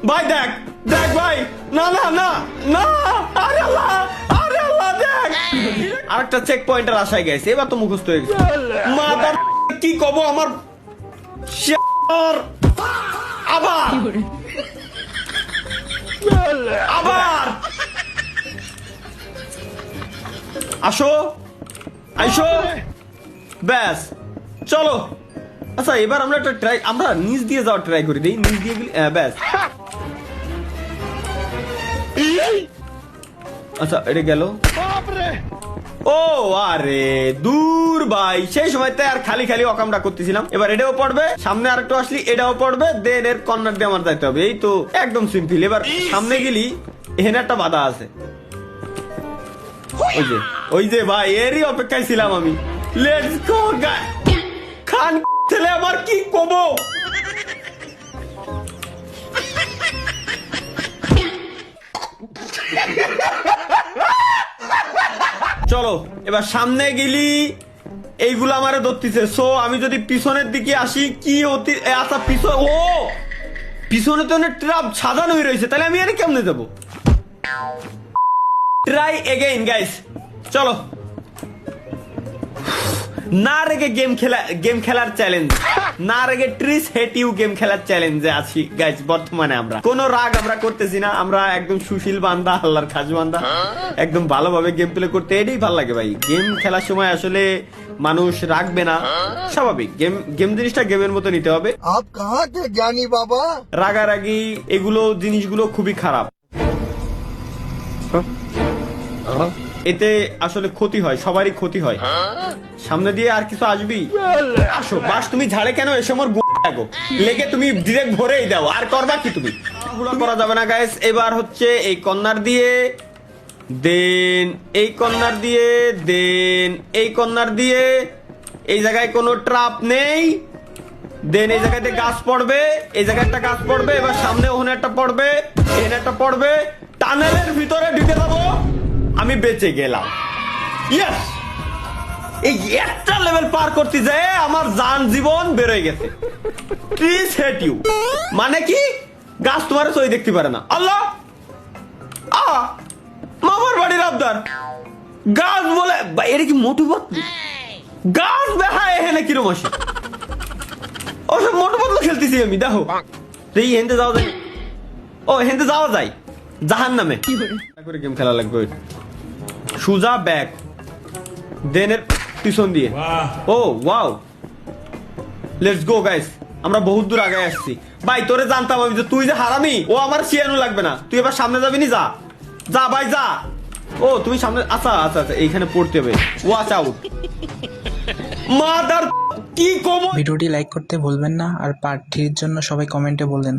ভাই দেখ দেখ ভাই, না না না না, আরে আল্লাহ দেখ, আরেকটা চেক পয়েন্টের আশায় গেছে, এবার তো মুখস্থ হয়ে গেছে। মাদার কি কব আমার আবার আবার আসো আইসো, ব্যাস চলো। আচ্ছা এবার আমরা একটা ট্রাই, আমরা নিচ দিয়ে যাওয়ার ট্রাই করি, দিই নিচ দিয়ে গেলে ব্যাস। আচ্ছা এটা গেল, ও আরে দূর ভাই, সেই সময় তো আর খালি খালি অকামটা করতেছিলাম। এবার এটাও পড়বে, সামনে আর একটু আসলি এটাও পড়বে, দেন এর কর্নার দিয়ে আমার যাইতে হবে, এই তো একদম সিম্পল। এবার সামনে গেলি এখানে একটা বাধা আছে, ওই যে ভাই এরই অপেক্ষায় ছিলাম আমি। লেটস গো খান ছেলে, আমার কি কব। চলো এবার সামনে গেলি, এইগুলো আমারে ধরতেছে, সো আমি যদি পিছনের দিকে আসি কি অতি, আচ্ছা পিছন, ও পিছনে তো ট্রাপ সাজানো হয়ে রয়েছে, তাহলে আমি এর কেমনে যাবো? ট্রাই এগেইন গাইস, চলো। না রেগে গেম খেলার চ্যালেঞ্জ, না রেগে ট্রিস হেট ইউ গেম খেলার চ্যালেঞ্জে আছি গাইস। বর্তমানে আমরা কোনো রাগ আমরা করতেছি না, আমরা একদম সুশীল বান্দা, আল্লাহর খাস বান্দা, একদম ভালোভাবে গেম প্লে করতে এটাই ভালো লাগে ভাই। গেম খেলার সময় আসলে মানুষ রাখবে না, স্বাভাবিক। গেম জিনিসটা গেমের মতো নিতে হবে। আপ কাহা কে জ্ঞানী বাবা? রাগারাগি এগুলো জিনিসগুলো খুবই খারাপ, এতে আসলে ক্ষতি হয়, সবারই ক্ষতি হয়। সামনে দিয়ে আর কিছু আসবি, আসো বাস, তুমি ঝাড়ে কেন এসে মোর গো লেগে তুমি ডিরেক্ট ভরেই দাও, আর করবা কি তুমি? করা যাবে না গাইস। এবার হচ্ছে এই কর্নার দিয়ে, দেন এই কর্নার দিয়ে, দেন এই কর্নার দিয়ে, এই জায়গায় কোনো ট্রাপ নেই, দেন এই জায়গাতে গাছ পড়বে, এই জায়গায় একটা গাছ পড়বে, এবার সামনে ওখানে একটা পড়বে, এখানে একটা পড়বে, টানেলের ভিতরে ঢুকে যাবো, আমি বেঁচে গেলাম। ইয়েস, এই একটা লেভেল পার করতে যায় আমার জান জীবন বেরোয় গেছে। প্লিজ হেট ইউ মানে কি, গাছ তোমার সই দেখতে পারে না। আল্লাহ মামার বাড়ির আবদার, গাছ বলে এটা কি মোটু বদলু? গাছ বেহায় এখানে কিরম আসে? ওসব মোটু বদলু খেলতেছি আমি, দেখো এই হেনতে যাওয়া যায়, ও হেনতে যাওয়া যায় জাহান নামে করে গেম খেলা লাগবে। সুজা ব্যাক, দেনের পিছন দিয়ে, ও ওয়াও, লেটস গো গাইস, আমরা বহুত দূর আগে আসছি ভাই। তোরে জানতাম আমি যে তুই যে হারামি, ও আমার শিয়ানো লাগবে না, তুই এবার সামনে যাবি নি, যা যা ভাই যা। ও তুমি সামনে, আচ্ছা আচ্ছা আচ্ছা এইখানে পড়তে হবে, ওয়াচ আউট। মাদার কি কম। ভিডিওটি লাইক করতে ভুলবেন না, আর পার্ট 3 এর জন্য সবাই কমেন্টে বলবেন।